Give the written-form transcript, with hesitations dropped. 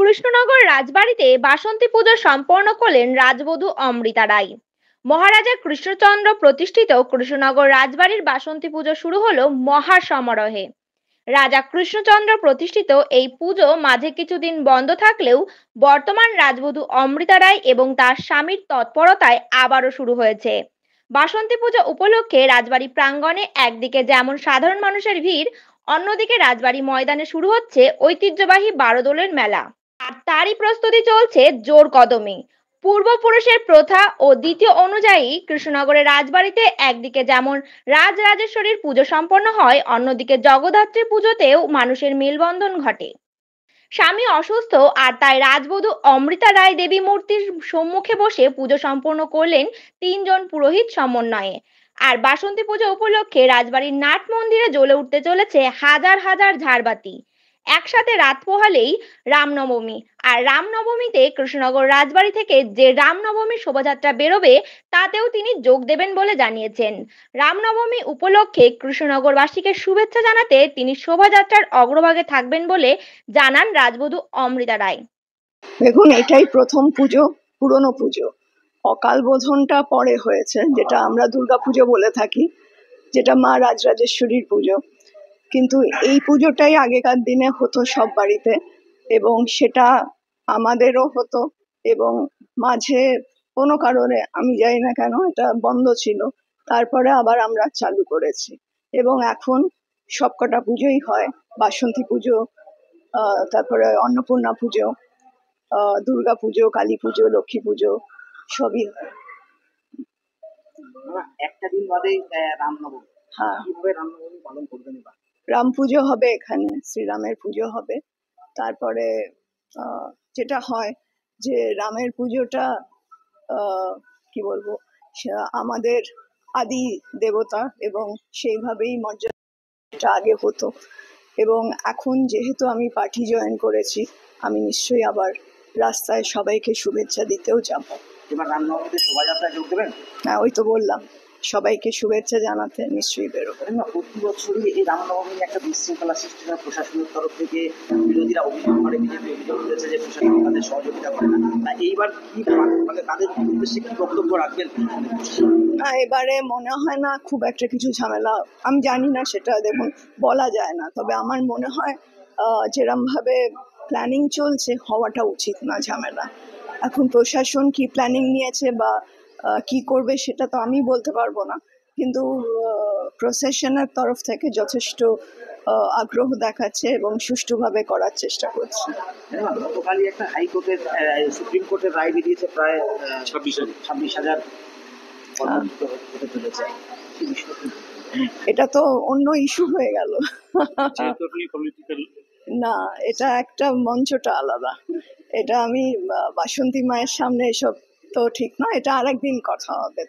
কৃষ্ণনগর রাজবাড়িতে বাসন্তী পুজো সম্পন্ন করলেন রাজবধূ অমৃতা রায়। মহারাজা কৃষ্ণচন্দ্র প্রতিষ্ঠিত কৃষ্ণনগর রাজবাড়ির বাসন্তী পুজো শুরু হলো মহা সমারোহে। রাজা কৃষ্ণচন্দ্র প্রতিষ্ঠিত এই পুজো মাঝে কিছুদিন বন্ধ থাকলেও বর্তমান রাজবধূ অমৃতা রায় এবং তার স্বামীর তৎপরতায় আবারও শুরু হয়েছে। বাসন্তী পুজো উপলক্ষে রাজবাড়ি প্রাঙ্গণে একদিকে যেমন সাধারণ মানুষের ভিড়, অন্যদিকে রাজবাড়ি ময়দানে শুরু হচ্ছে ঐতিহ্যবাহী বারোদোলের মেলা। আর তারই প্রস্তুতি চলছে জোর কদমে। পূর্বপুরুষের প্রথা ও দ্বিতীয় অনুযায়ী কৃষ্ণনগরের রাজবাড়িতে একদিকে যেমন রাজরাজেশ্বরীর পুজো সম্পন্ন হয়, অন্যদিকে জগদ্ধাত্রী পুজোতেও মানুষের মেলবন্ধন ঘটে। স্বামী অসুস্থ আর তাই রাজবধূ অমৃতা রায় দেবী মূর্তির সম্মুখে বসে পুজো সম্পন্ন করলেন তিনজন পুরোহিত সমন্বয়ে। আর বাসন্তী পুজো উপলক্ষে রাজবাড়ির নাট মন্দিরে জ্বলে উঠতে চলেছে হাজার হাজার ঝাড়বাতি। একসাথে রাত পোহালেই রামনবমী, আর রামনবমীতে কৃষ্ণনগর রাজবাড়ি থেকে যে রামনবমীর শোভাযাত্রা বেরোবে তাতেও তিনি যোগ দেবেন বলে জানিয়েছেন। রামনবমী উপলক্ষে কৃষ্ণনগরবাসীকে শুভেচ্ছা জানাতে তিনি শোভাযাত্রার অগ্রভাগে থাকবেন বলে জানান রাজবধূ অমৃতা রায়। দেখুন, এটাই প্রথম পুজো, পুরনো পুজো। অকাল বোধনটা পরে হয়েছে, যেটা আমরা দুর্গা পুজো বলে থাকি, যেটা মা রাজরাজেশ্বরীর পুজো। কিন্তু এই পুজোটাই আগেকার দিনে হতো সব বাড়িতে, এবং সেটা আমাদেরও হতো, এবং মাঝে কোনো কারণে আমি জানি না কেন এটা বন্ধ ছিল, তারপরে আবার আমরা চালু করেছি। এবং এখন সবকটা পুজোই হয়, বাসন্তী পুজো, তারপরে অন্নপূর্ণা পুজো, দুর্গা পুজো, কালী পুজো, লক্ষ্মী পুজো, সবই হয়। একটা দিন বাদেই রামনবমী। হ্যাঁ, কিভাবে রামনবমী পালন করবেন? রাম পুজো হবে, এখানে শ্রীরামের পুজো হবে। তারপরে যেটা হয় যে রামের পুজোটা কি বলবো, আমাদের আদি দেবতা, এবং সেইভাবেই মর্যাদা আগে হতো। এবং এখন যেহেতু আমি পার্টি জয়েন করেছি, আমি নিশ্চয়ই আবার রাস্তায় সবাইকে শুভেচ্ছা দিতেও যাবো। এবার রামনবমীতে শোভাযাত্রা যোগ দেবেন? হ্যাঁ, ওই তো বললাম, সবাইকে শুভেচ্ছা জানাতে নিশ্চয়ই বেরোবো। প্রতি বছরই এই রামনবমী একটা বিশৃঙ্খলা সৃষ্টি হয় প্রশাসনের তরফ থেকে। বিরোধীরা অভিযোগ করে, বিজেপি অভিযোগ করেছে যে প্রশাসন তাদের সহযোগিতা করে না। এইবার কি মানে তাদের উদ্দেশ্যে কি বক্তব্য রাখবেন? না, এবারে মনে হয় না খুব একটা কিছু ঝামেলা। আমি জানি না, সেটা দেখুন বলা যায় না, তবে আমার মনে হয় যেরম ভাবে প্ল্যানিং চলছে হওয়াটা উচিত না ঝামেলা। এখন প্রশাসন কি প্ল্যানিং নিয়েছে বা কি করবে সেটা তো আমি বলতে পারবো না, কিন্তু প্রশাসনের তরফ থেকে যথেষ্ট আগ্রহ দেখাচ্ছে এবং সুষ্ঠুভাবে করার চেষ্টা করছে। গতকালই একটা হাইকোর্টের সুপ্রিম কোর্টের রায় বেরিয়েছে, প্রায় 26,000 হতে চলেছে। এটা তো অন্য ইস্যু হয়ে গেল না, এটা একটা মঞ্চটা আলাদা। এটা আমি বাসন্তী মায়ের সামনে এসব তো ঠিক না, এটা আরেকদিন কথা হবে।